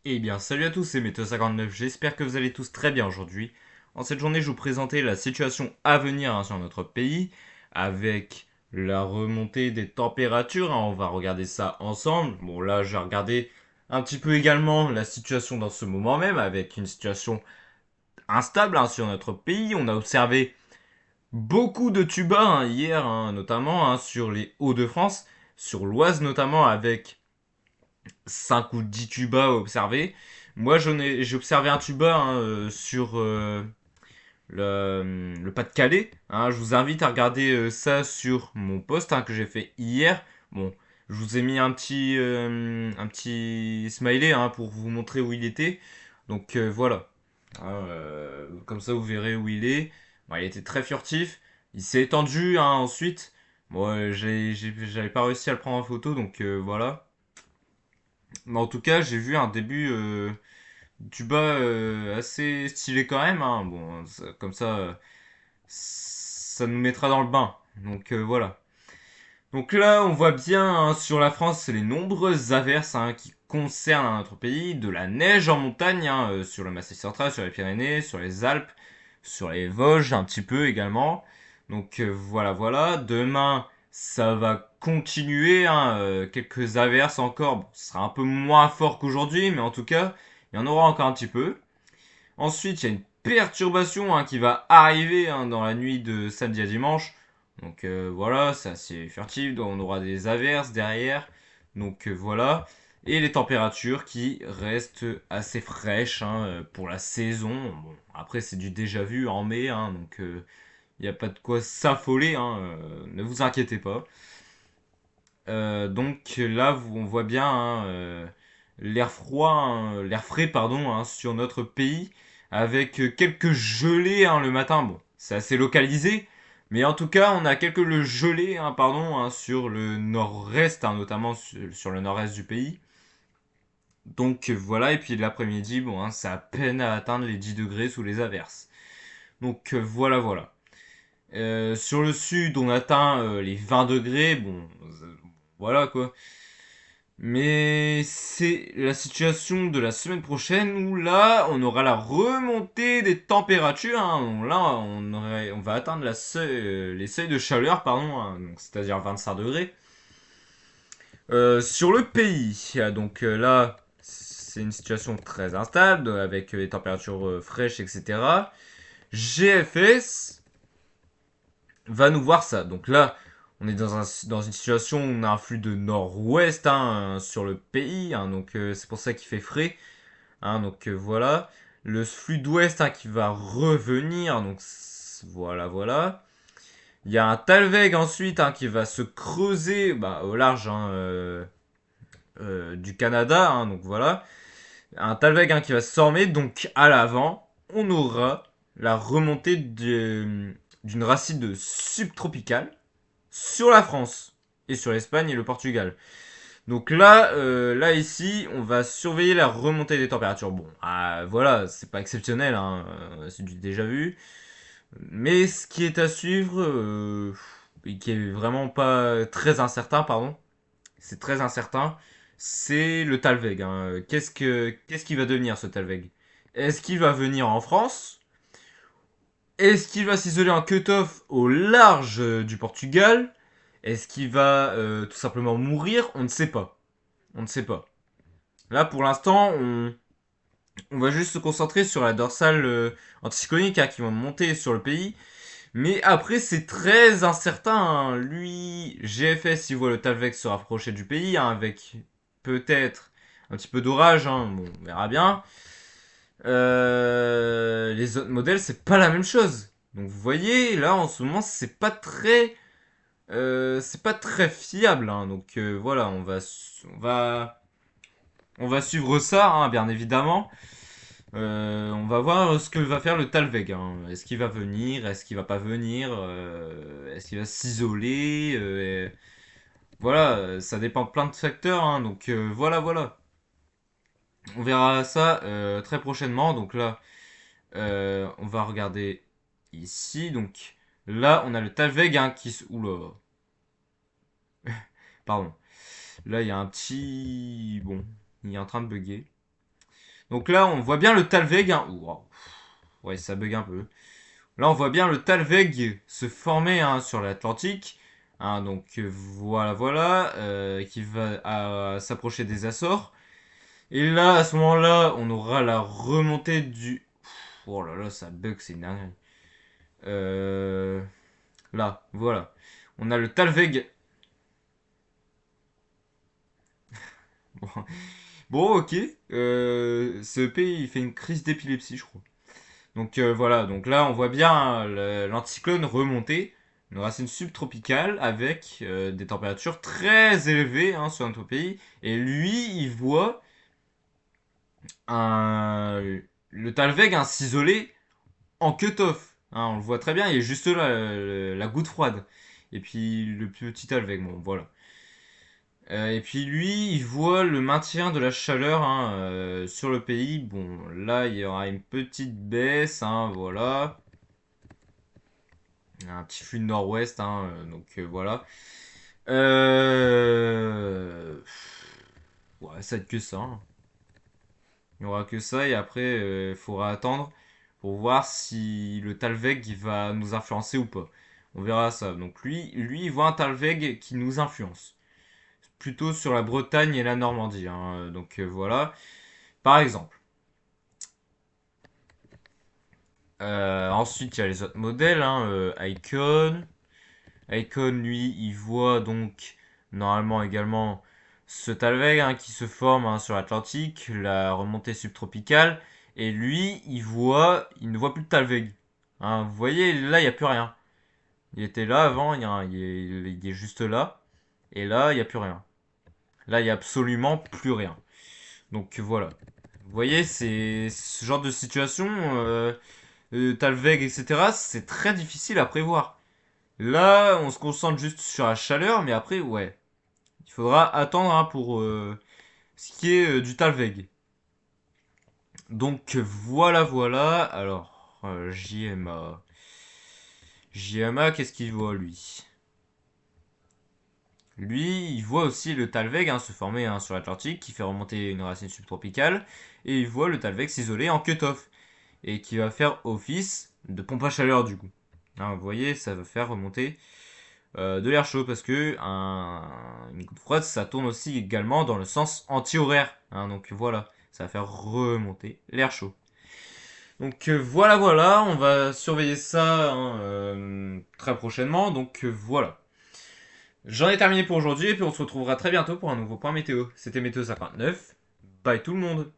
Eh bien, salut à tous, c'est Météo59, j'espère que vous allez tous très bien aujourd'hui. En cette journée, je vous présentais la situation à venir sur notre pays, avec la remontée des températures, on va regarder ça ensemble. Bon, là, j'ai regardé un petit peu également la situation dans ce moment même, avec une situation instable sur notre pays. On a observé beaucoup de tubas hier, notamment sur les Hauts-de-France, sur l'Oise notamment, avec 5 ou 10 tubas observés. Moi, j'ai observé un tuba sur le Pas-de-Calais. Je vous invite à regarder ça sur mon post que j'ai fait hier. Bon, je vous ai mis un petit smiley pour vous montrer où il était. Donc voilà. Comme ça, vous verrez où il est. Bon, il était très furtif. Il s'est étendu ensuite. Bon, j'avais pas réussi à le prendre en photo, donc voilà. Mais en tout cas, j'ai vu un début tuba assez stylé quand même. Bon, comme ça, ça nous mettra dans le bain. Donc voilà. Donc là, on voit bien sur la France les nombreuses averses qui concernent notre pays, de la neige en montagne, sur le Massif central, sur les Pyrénées, sur les Alpes, sur les Vosges un petit peu également. Donc voilà, voilà. Demain, ça va continuer, quelques averses encore. Bon, ce sera un peu moins fort qu'aujourd'hui, mais en tout cas, il y en aura encore un petit peu. Ensuite, il y a une perturbation qui va arriver dans la nuit de samedi à dimanche. Donc voilà, c'est assez furtif. Donc, on aura des averses derrière. Donc voilà. Et les températures qui restent assez fraîches pour la saison. Bon, après, c'est du déjà vu en mai. Donc il n'y a pas de quoi s'affoler. Ne vous inquiétez pas. Donc là, on voit bien l'air froid, l'air frais, pardon, sur notre pays, avec quelques gelées le matin. Bon, c'est assez localisé, mais en tout cas, on a quelques gelées, pardon, sur le nord-est, notamment sur le nord-est du pays. Donc voilà, et puis l'après-midi, bon, c'est à peine à atteindre les 10 degrés sous les averses. Donc voilà, voilà. Sur le sud, on atteint les 20 degrés, bon, voilà quoi. Mais c'est la situation de la semaine prochaine où là, on aura la remontée des températures. Là, on va atteindre les seuils de chaleur, pardon, donc c'est-à-dire 25 degrés. Sur le pays, donc là, c'est une situation très instable avec les températures fraîches, etc. GFS va nous voir ça. Donc là, on est dans une situation où on a un flux de nord-ouest sur le pays, donc c'est pour ça qu'il fait frais. Donc voilà. Le flux d'ouest qui va revenir, donc voilà, voilà. Il y a un Talweg ensuite qui va se creuser au large du Canada, donc voilà. Un Talweg qui va se former, donc à l'avant, on aura la remontée d'une racine subtropicale sur la France et sur l'Espagne et le Portugal. Donc là, ici, on va surveiller la remontée des températures. Bon, voilà, c'est pas exceptionnel, c'est du déjà vu. Mais ce qui est à suivre, et qui est vraiment pas très incertain, pardon, c'est très incertain, c'est le Talweg. Qu'est-ce qui va devenir ce Talweg? Est-ce qu'il va venir en France? Est-ce qu'il va s'isoler en cut-off au large du Portugal? Est-ce qu'il va tout simplement mourir? On ne sait pas. On ne sait pas. Là, pour l'instant, on va juste se concentrer sur la dorsale anticyclonique qui va monter sur le pays. Mais après, c'est très incertain. Lui, GFS, il voit le Talvec se rapprocher du pays, avec peut-être un petit peu d'orage. Bon, on verra bien. Les autres modèles, c'est pas la même chose. Donc vous voyez, là, en ce moment, c'est pas très fiable. Donc voilà, on va suivre ça, bien évidemment. On va voir ce que va faire le Talveg. Est-ce qu'il va venir? Est-ce qu'il va pas venir? Est-ce qu'il va s'isoler? Voilà, ça dépend de plein de facteurs. Donc voilà, voilà. On verra ça très prochainement. Donc là, on va regarder ici. Donc là, on a le Talveg qui se... Oula, pardon. Là, il y a un petit... Bon, il est en train de bugger. Donc là, on voit bien le Talveg. Hein. Wow. Ouais, ça bug un peu. Là, on voit bien le Talveg se former hein, sur l'Atlantique. Hein, donc voilà, voilà, qui va s'approcher des Açores. Et là, à ce moment-là, on aura la remontée du... Oh là là, ça bug, c'est une dinguerie. Euh, Là, voilà. On a le Talveg. Bon, bon, ok. Ce pays, il fait une crise d'épilepsie, je crois. Donc voilà, donc là, on voit bien l'anticyclone remonter. Une racine subtropicale avec des températures très élevées hein, sur notre pays. Et lui, il voit un, le Talveg hein, s'isoler en cut-off. Hein, on le voit très bien, il est juste là, la goutte froide. Et puis le petit Talveg, bon voilà. Et puis lui, il voit le maintien de la chaleur hein, sur le pays. Bon, là, il y aura une petite baisse, hein, voilà. Un petit flux de nord-ouest, hein, donc voilà. Euh... Ouais, ça va être que ça. Hein. Il n'y aura que ça et après, il faudra attendre pour voir si le Talveg il va nous influencer ou pas. On verra ça. Donc lui, il voit un Talveg qui nous influence. Plutôt sur la Bretagne et la Normandie. Hein. Donc voilà. Par exemple. Ensuite, il y a les autres modèles. Hein, Icon. Icon, lui, il voit donc normalement également ce Talveg hein, qui se forme hein, sur l'Atlantique, la remontée subtropicale. Et lui, il ne voit plus de Talveg. Hein, vous voyez, là, il n'y a plus rien. Il était là avant, il est juste là. Et là, il n'y a plus rien. Là, il n'y a absolument plus rien. Donc voilà. Vous voyez, c'est ce genre de situation, Talveg, etc., c'est très difficile à prévoir. Là, on se concentre juste sur la chaleur, mais après, ouais, il faudra attendre hein, pour ce qui est du Talveg. Donc voilà, voilà. Alors, JMA. JMA, qu'est-ce qu'il voit lui? Lui, il voit aussi le Talveg hein, se former hein, sur l'Atlantique, qui fait remonter une racine subtropicale, et il voit le Talveg s'isoler en cut-off, et qui va faire office de pompe à chaleur du coup. Hein, vous voyez, ça va faire remonter de l'air chaud parce que une goutte froide ça tourne aussi également dans le sens anti-horaire. Hein, donc voilà, ça va faire remonter l'air chaud. Donc voilà, voilà, on va surveiller ça hein, très prochainement. Donc voilà. J'en ai terminé pour aujourd'hui et puis on se retrouvera très bientôt pour un nouveau point météo. C'était Météo 59. Bye tout le monde.